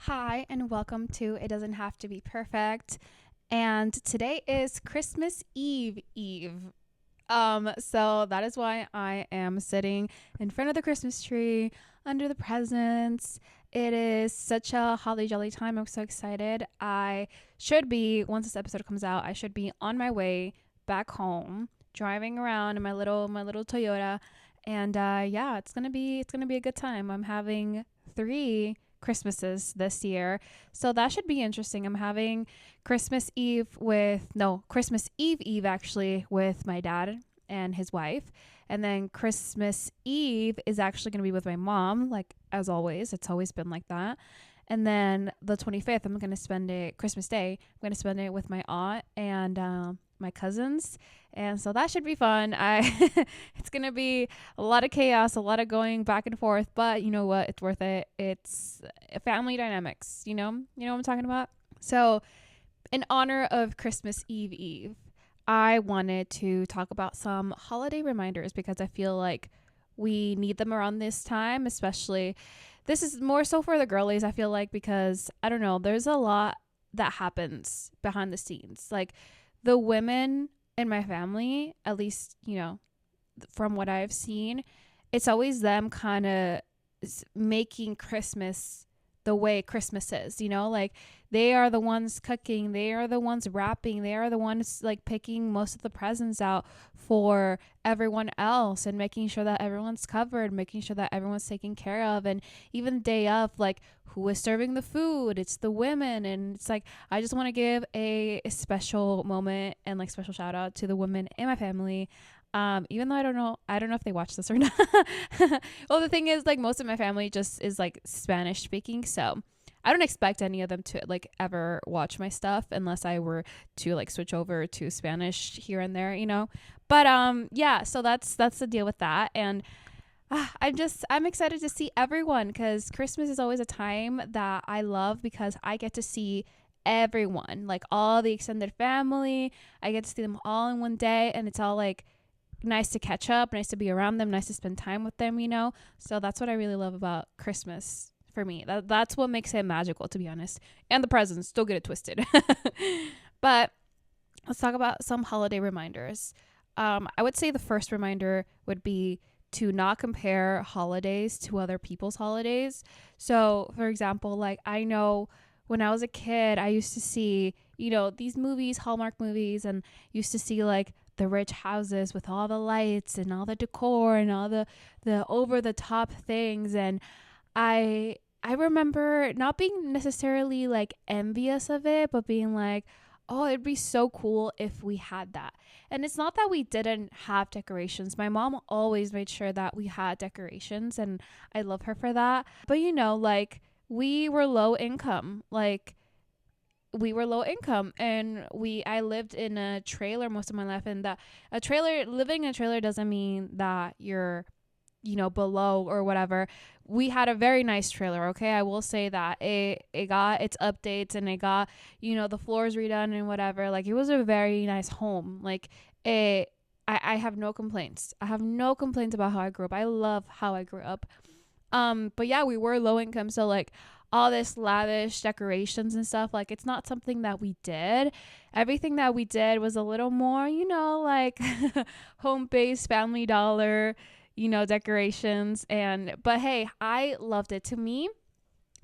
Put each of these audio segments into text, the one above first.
Hi, and welcome to It Doesn't Have to Be Perfect. And today is Christmas Eve. So that is why I am sitting in front of the Christmas tree under the presents. It is such a holly jolly time. I'm so excited. I should be, once this episode comes out, I should be on my way back home, driving around in my little Toyota. And yeah, it's gonna be a good time. I'm having 3 Christmases this year. So that should be interesting. I'm having Christmas Eve actually with my dad and his wife. And then Christmas Eve is actually going to be with my mom, like as always. It's always been like that. And then the 25th, I'm going to spend it, Christmas Day, I'm going to spend it with my aunt and my cousins. And so that should be fun. It's going to be a lot of chaos, a lot of going back and forth, but you know what? It's worth it. It's family dynamics, You know what I'm talking about? So, in honor of Christmas Eve, I wanted to talk about some holiday reminders because I feel like we need them around this time, especially this is more so for the girlies, I feel like, because I don't know, there's a lot that happens behind the scenes. Like the women in my family, at least, from what I've seen, it's always them kind of making Christmas the way Christmas is, like they are the ones cooking, they are the ones wrapping, they are the ones like picking most of the presents out for everyone else and making sure that everyone's covered, making sure that everyone's taken care of. And even the day of, like, who is serving the food? It's the women. And it's like, I just want to give a special moment and like special shout out to the women in my family. Even though I don't know if they watch this or not. Well, the thing is, like, most of my family just is like Spanish speaking, so I don't expect any of them to like ever watch my stuff unless I were to like switch over to Spanish here and there. But yeah, so that's the deal with that. And I'm excited to see everyone because Christmas is always a time that I love because I get to see everyone, like all the extended family. I get to see them all in one day, and it's all like nice to catch up, nice to be around them, nice to spend time with them. So that's what I really love about Christmas for me. That's what makes it magical, to be honest. And the presents, don't get it twisted. But let's talk about some holiday reminders. I would say the first reminder would be to not compare holidays to other people's holidays. So, for example, like I know when I was a kid, I used to see, these movies, Hallmark movies, and used to see like the rich houses with all the lights and all the decor and all the over the top things. And I remember not being necessarily like envious of it, but being like, oh, it'd be so cool if we had that. And it's not that we didn't have decorations. My mom always made sure that we had decorations, and I love her for that. But like we were low income. And I lived in a trailer most of my life, and living in a trailer doesn't mean that you're below or whatever. We had a very nice trailer, okay? I will say that it got its updates, and it got the floors redone and whatever. Like, it was a very nice home. Like, I have no complaints. I have no complaints about how I grew up. I love how I grew up. But yeah, we were low income, so like all this lavish decorations and stuff, like it's not something that we did. Everything that we did was a little more, like home-based, Family Dollar, decorations. But hey, I loved it. To me,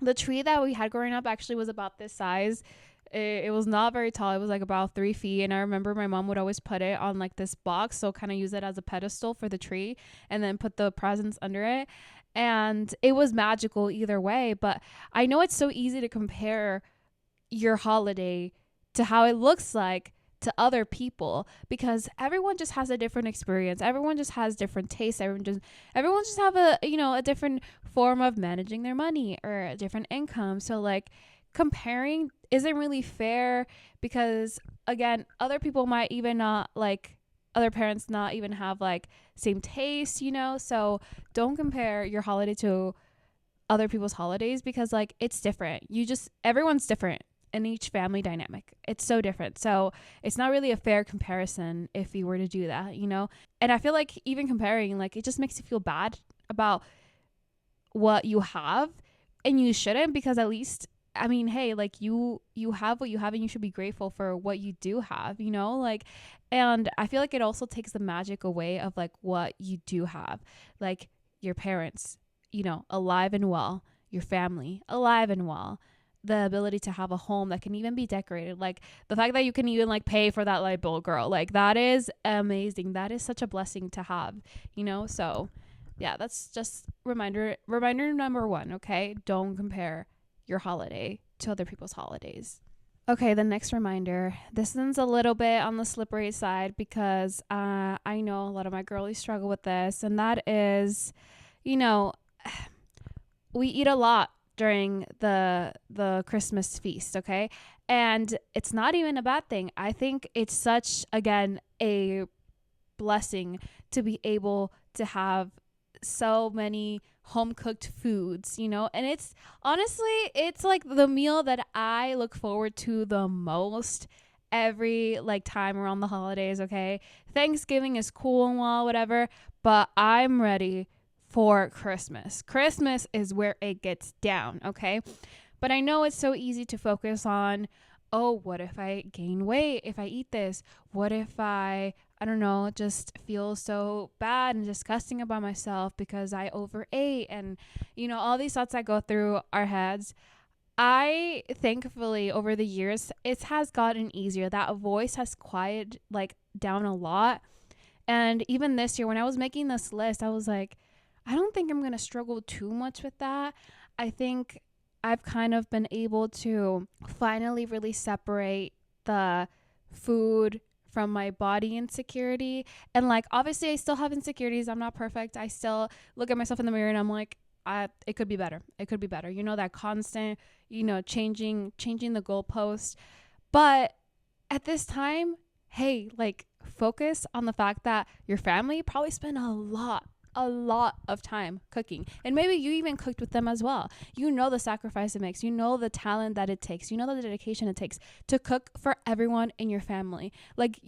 the tree that we had growing up actually was about this size. It was not very tall. It was like about 3 feet. And I remember my mom would always put it on like this box, so kind of use it as a pedestal for the tree, and then put the presents under it. And it was magical either way. But I know it's so easy to compare your holiday to how it looks like to other people, because everyone just has a different experience. Everyone just has different tastes. Everyone just have a different form of managing their money or a different income. So like comparing isn't really fair, because again, other people might even not like, other parents not even have like same taste, so don't compare your holiday to other people's holidays, because like it's different. Everyone's different in each family dynamic. It's so different. So it's not really a fair comparison if you were to do that, And I feel like even comparing, like, it just makes you feel bad about what you have, and you shouldn't, because at least I mean, hey, like you have what you have and you should be grateful for what you do have, you know? Like, and I feel like it also takes the magic away of like what you do have. Like your parents, you know, alive and well, your family alive and well, the ability to have a home that can even be decorated, like the fact that you can even like pay for that light bulb, girl, like that is amazing. That is such a blessing to have, you know? So yeah, that's just reminder number one. Okay, don't compare your holiday to other people's holidays. Okay, the next reminder, this one's a little bit on the slippery side because I know a lot of my girlies struggle with this, and that is, you know, we eat a lot during the Christmas feast, okay? And it's not even a bad thing. I think it's such, again, a blessing to be able to have so many home cooked foods, you know? And it's honestly, it's like the meal that I look forward to the most every like time around the holidays, okay? Thanksgiving is cool and all, whatever, but I'm ready for Christmas. Christmas is where it gets down, okay? But I know it's so easy to focus on, oh, what if I gain weight if I eat this? What if I don't know, just feel so bad and disgusting about myself because I overate, and, you know, all these thoughts that go through our heads. I thankfully over the years, it has gotten easier. That voice has quieted like down a lot. And even this year when I was making this list, I was like, I don't think I'm going to struggle too much with that. I think I've kind of been able to finally really separate the food from my body insecurity. And like, obviously I still have insecurities. I'm not perfect. I still look at myself in the mirror and I'm like, it could be better. It could be better. You know, that constant, you know, changing the goalpost. But at this time, hey, like focus on the fact that your family probably spend a lot of time cooking, and maybe you even cooked with them as well. You know the sacrifice it makes, you know the talent that it takes, you know the dedication it takes to cook for everyone in your family. Like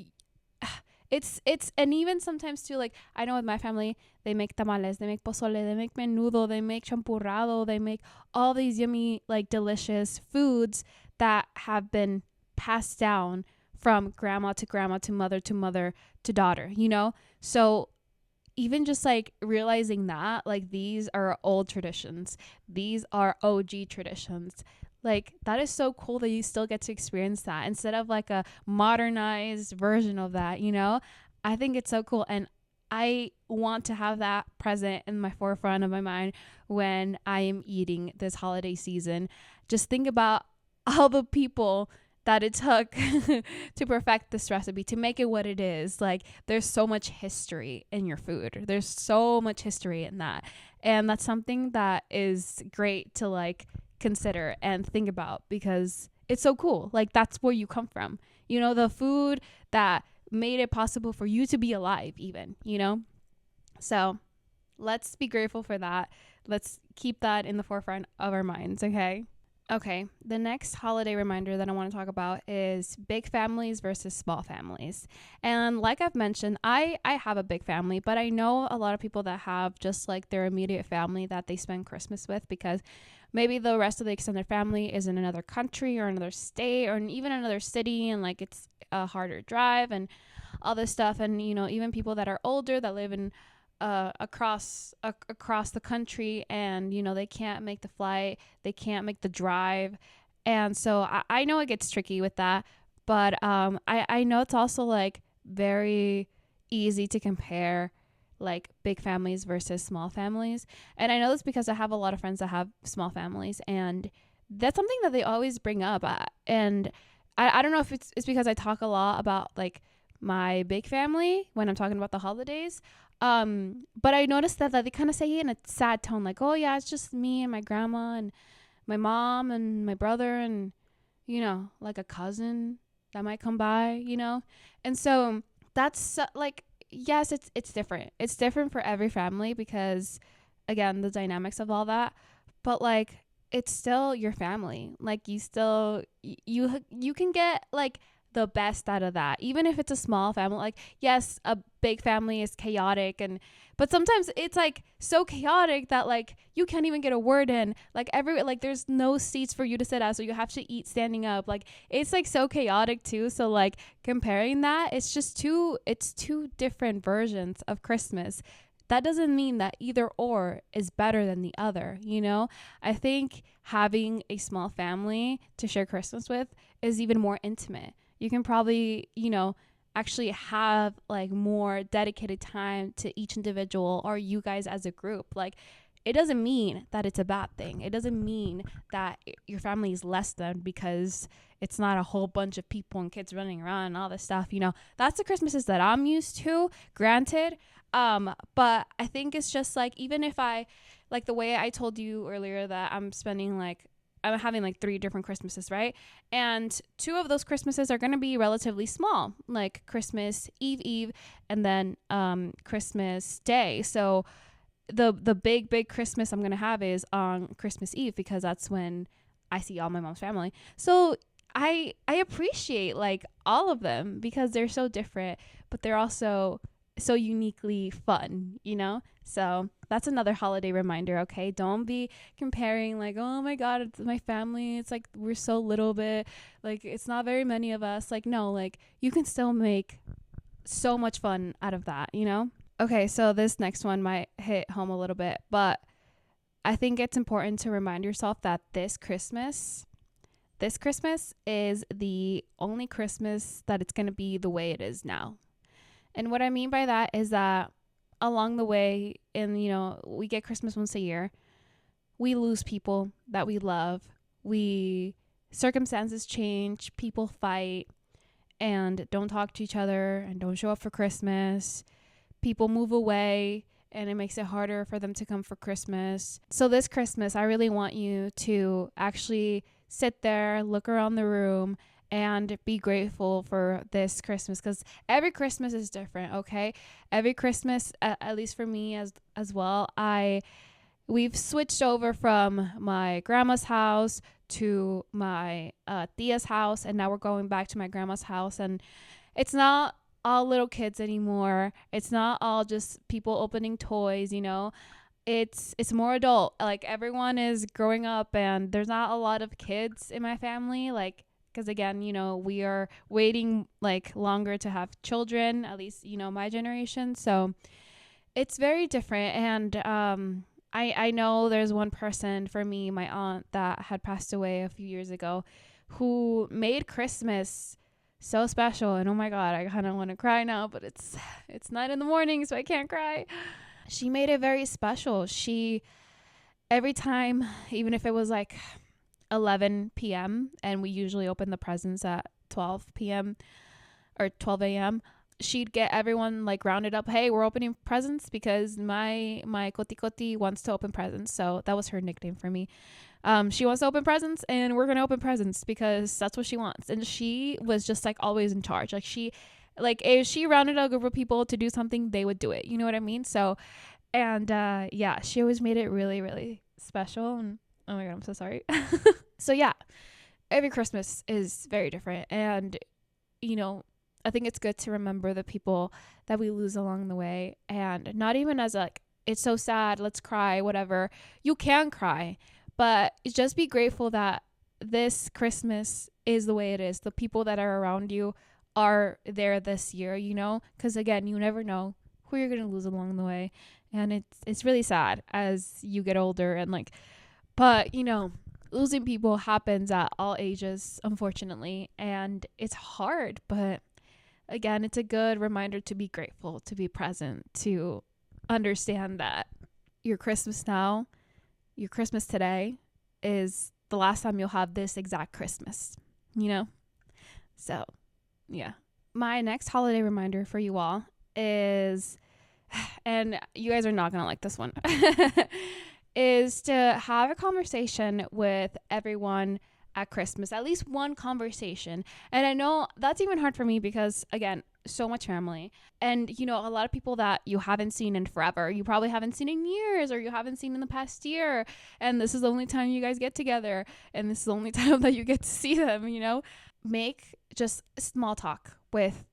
it's and even sometimes too, like I know with my family, they make tamales, they make pozole, they make menudo, they make champurrado, they make all these yummy like delicious foods that have been passed down from grandma to mother to daughter, you know? So even just like realizing that like these are old traditions, these are OG traditions, like that is so cool that you still get to experience that instead of like a modernized version of that, you know? I think it's so cool, and I want to have that present in my forefront of my mind when I am eating this holiday season. Just think about all the people that it took to perfect this recipe, to make it what it is. Like there's so much history in your food. There's so much history in that. And that's something that is great to like consider and think about because it's so cool. Like that's where you come from. You know, the food that made it possible for you to be alive even, you know? So let's be grateful for that. Let's keep that in the forefront of our minds, okay? Okay, the next holiday reminder that I want to talk about is big families versus small families. And like I've mentioned, I have a big family, but I know a lot of people that have just like their immediate family that they spend Christmas with because maybe the rest of the extended family is in another country or another state or even another city, and like it's a harder drive and all this stuff. And, you know, even people that are older that live in across the country, and you know they can't make the flight, they can't make the drive, and so I know it gets tricky with that, but I know it's also like very easy to compare like big families versus small families, and I know this because I have a lot of friends that have small families, and that's something that they always bring up, and I don't know if it's because I talk a lot about like my big family when I'm talking about the holidays. But I noticed that they kind of say it in a sad tone, like, oh yeah, it's just me and my grandma and my mom and my brother and, you know, like a cousin that might come by, you know? And so that's like, yes, it's different. It's different for every family because again, the dynamics of all that, but like, it's still your family. Like you still, you can get like the best out of that, even if it's a small family. Like, yes, a big family is chaotic, but sometimes it's like so chaotic that like you can't even get a word in. Like there's no seats for you to sit at, so you have to eat standing up. Like, it's like so chaotic too. So like comparing that, it's two different versions of Christmas. That doesn't mean that either or is better than the other, you know? I think having a small family to share Christmas with is even more intimate. You can probably, actually have like more dedicated time to each individual or you guys as a group. Like, it doesn't mean that it's a bad thing. It doesn't mean that your family is less than because it's not a whole bunch of people and kids running around and all this stuff. That's the Christmases that I'm used to, granted. But I think it's just like, even if I, like the way I told you earlier that I'm having like 3 different Christmases, right? And 2 of those Christmases are going to be relatively small, like Christmas Eve, and then Christmas Day. So the big Christmas I'm going to have is on Christmas Eve, because that's when I see all my mom's family. So I appreciate like all of them because they're so different, but they're also so uniquely fun, So that's another holiday reminder, okay? Don't be comparing like, oh my God, it's my family. It's like, we're so little bit, like, it's not very many of us. Like, no, like, you can still make so much fun out of that, Okay, so this next one might hit home a little bit, but I think it's important to remind yourself that this Christmas is the only Christmas that it's going to be the way it is now. And what I mean by that is that along the way, and we get Christmas once a year, we lose people that we love. Circumstances change, people fight and don't talk to each other and don't show up for Christmas. People move away and it makes it harder for them to come for Christmas. So this Christmas, I really want you to actually sit there, look around the room, and be grateful for this Christmas, because every Christmas is different, okay? Every Christmas, at least for me as well, we've switched over from my grandma's house to my tia's house, and now we're going back to my grandma's house, and it's not all little kids anymore. It's not all just people opening toys, It's more adult. Like, everyone is growing up, and there's not a lot of kids in my family, like, because again, we are waiting like longer to have children, at least, my generation. So it's very different. And I know there's one person for me, my aunt, that had passed away a few years ago, who made Christmas so special. And oh my God, I kind of want to cry now, but it's 9 a.m, so I can't cry. She made it very special. Every time, even if it was like 11 p.m. and we usually open the presents at 12 p.m. or 12 a.m., she'd get everyone like rounded up. Hey, we're opening presents because my koti koti wants to open presents. So that was her nickname for me. She wants to open presents and we're going to open presents because that's what she wants. And she was just like always in charge. Like if she rounded a group of people to do something, they would do it. You know what I mean? So, and yeah, she always made it really, really special. And oh my God, I'm so sorry. So yeah, every Christmas is very different. And, I think it's good to remember the people that we lose along the way. And not even as like, it's so sad, let's cry, whatever. You can cry, but just be grateful that this Christmas is the way it is. The people that are around you are there this year, because again, you never know who you're going to lose along the way. And it's really sad as you get older and like, but losing people happens at all ages, unfortunately, and it's hard, but again, it's a good reminder to be grateful, to be present, to understand that your Christmas now, your Christmas today is the last time you'll have this exact Christmas, So, yeah. My next holiday reminder for you all is, and you guys are not going to like this one, is to have a conversation with everyone at Christmas, at least one conversation. And I know that's even hard for me because, again, so much family. And, you know, a lot of people that you haven't seen in forever, you probably haven't seen in years, or you haven't seen in the past year. And this is the only time you guys get together. And this is the only time that you get to see them, you know. Make just small talk with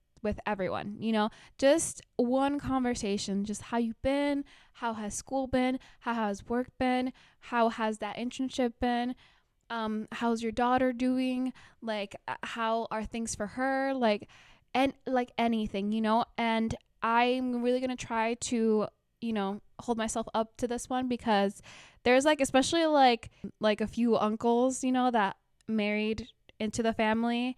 everyone, you know, just one conversation, just how you've been, how has school been, how has work been, how has that internship been, how's your daughter doing, like how are things for her, like, and like anything, you know. And I'm really gonna try to, you know, hold myself up to this one, because there's like, especially like a few uncles, you know, that married into the family.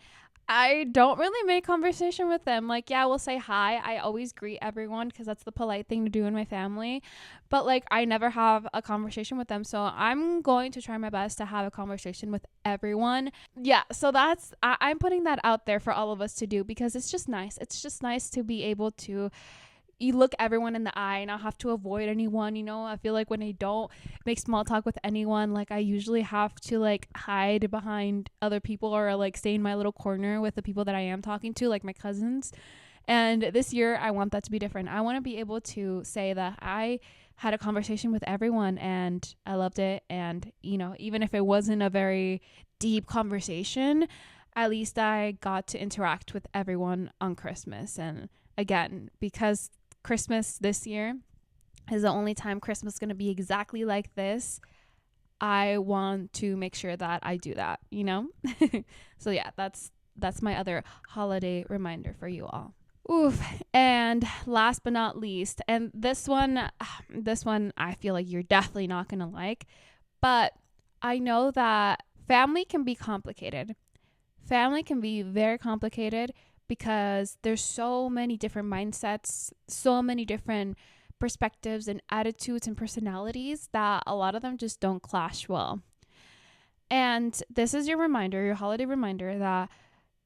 I don't really make conversation with them. Like, yeah, we'll say hi. I always greet everyone because that's the polite thing to do in my family. But like, I never have a conversation with them. So I'm going to try my best to have a conversation with everyone. Yeah. So I'm putting that out there for all of us to do, because it's just nice. It's just nice to be able to, you look everyone in the eye and not have to avoid anyone, you know. I feel like when I don't make small talk with anyone, like I usually have to like hide behind other people, or like stay in my little corner with the people that I am talking to, like my cousins. And this year I want that to be different. I want to be able to say that I had a conversation with everyone and I loved it. And, you know, even if it wasn't a very deep conversation, at least I got to interact with everyone on Christmas. And again, because Christmas this year is the only time Christmas is going to be exactly like this, I want to make sure that I do that, you know. So yeah, that's my other holiday reminder for you all. Oof. And last but not least, and this one I feel like you're definitely not going to like, but I know that family can be complicated. Family can be very complicated, because there's so many different mindsets, so many different perspectives and attitudes and personalities, that a lot of them just don't clash well. And this is your reminder, your holiday reminder, that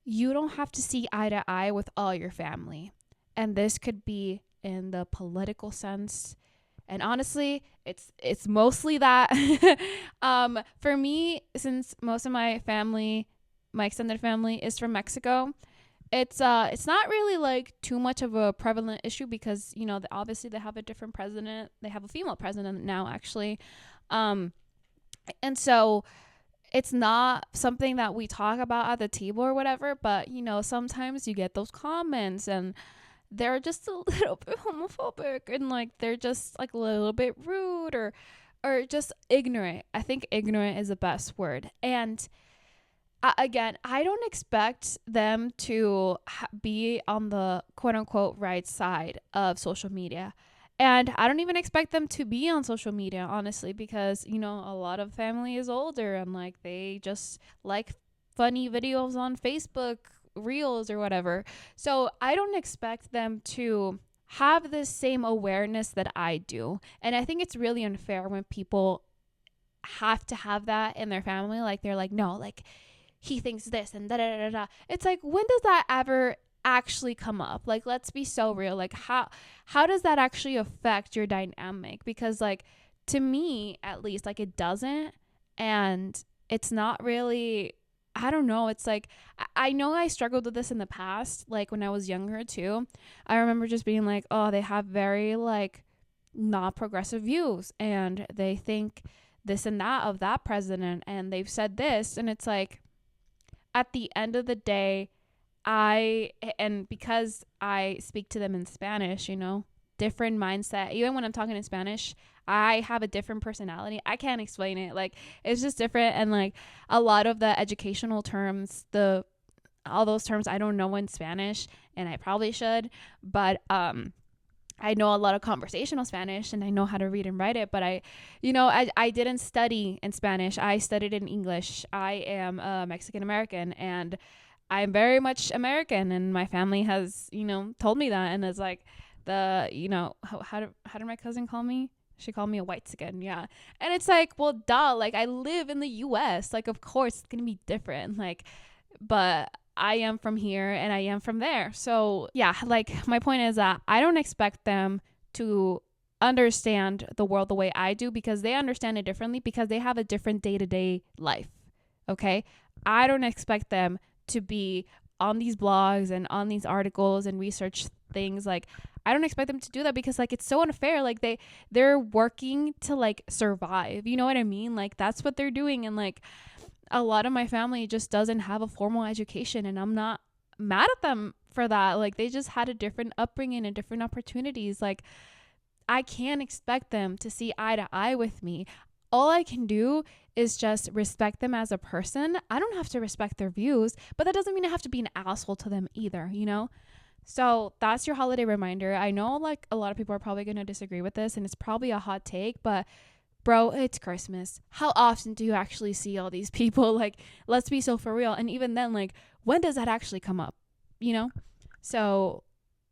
you don't have to see eye to eye with all your family. And this could be in the political sense. And honestly, it's mostly that. For me, since most of my family, my extended family, is from Mexico, it's not really like too much of a prevalent issue, because, you know, obviously they have a different president. They have a female president now, actually. And so it's not something that we talk about at the table or whatever, but, you know, sometimes you get those comments and they're just a little bit homophobic, and like they're just like a little bit rude, or just ignorant. I think ignorant is the best word. And again, I don't expect them to be on the quote unquote right side of social media. And I don't even expect them to be on social media, honestly, because, you know, a lot of family is older and like they just like funny videos on Facebook, Reels or whatever. So I don't expect them to have the same awareness that I do. And I think it's really unfair when people have to have that in their family. Like they're like, no, like he thinks this and da da da da. It's like, when does that ever actually come up? Like, let's be so real. Like, how does that actually affect your dynamic? Because like, to me at least, like it doesn't. And it's not really, I don't know. It's like, I know I struggled with this in the past, like when I was younger too. I remember just being like, oh, they have very like not progressive views, and they think this and that of that president, and they've said this, and it's like, at the end of the day, and because I speak to them in Spanish, you know, different mindset. Even when I'm talking in Spanish, I have a different personality. I can't explain it. Like, it's just different. And like a lot of the educational terms, all those terms I don't know in Spanish, and I probably should, but I know a lot of conversational Spanish and I know how to read and write it, but I didn't study in Spanish. I studied in English. I am a Mexican American, and I'm very much American, and my family has, you know, told me that. And it's like how did my cousin call me? She called me a white skin. Yeah. And it's like, well, duh, like I live in the US. Like, of course it's going to be different. Like, but I am from here and I am from there. So yeah, like my point is that I don't expect them to understand the world the way I do, because they understand it differently, because they have a different day-to-day life. Okay. I don't expect them to be on these blogs and on these articles and research things. Like, I don't expect them to do that because like it's so unfair. Like they're working to like survive. You know what I mean? Like that's what they're doing. And like a lot of my family just doesn't have a formal education, and I'm not mad at them for that. Like they just had a different upbringing and different opportunities. Like I can't expect them to see eye to eye with me. All I can do is just respect them as a person. I don't have to respect their views, but that doesn't mean I have to be an asshole to them either, you know? So that's your holiday reminder. I know like a lot of people are probably going to disagree with this and it's probably a hot take, but bro, it's Christmas. How often do you actually see all these people? Like, let's be so for real. And even then, like, when does that actually come up? You know? So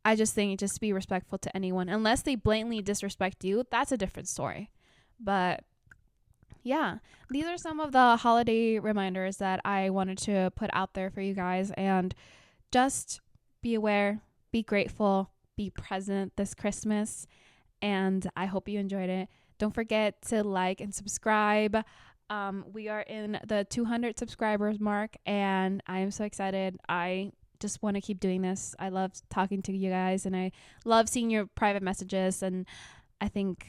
I just think just be respectful to anyone. Unless they blatantly disrespect you, that's a different story. But yeah, these are some of the holiday reminders that I wanted to put out there for you guys. And just be aware, be grateful, be present this Christmas. And I hope you enjoyed it. Don't forget to like and subscribe. We are in the 200 subscribers mark, and I am so excited. I just want to keep doing this. I love talking to you guys, and I love seeing your private messages. And I think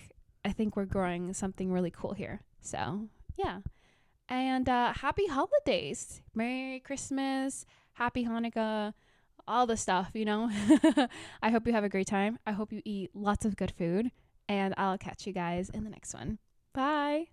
we're growing something really cool here. So yeah, and happy holidays, Merry Christmas, Happy Hanukkah, all the stuff. You know. I hope you have a great time. I hope you eat lots of good food. And I'll catch you guys in the next one. Bye.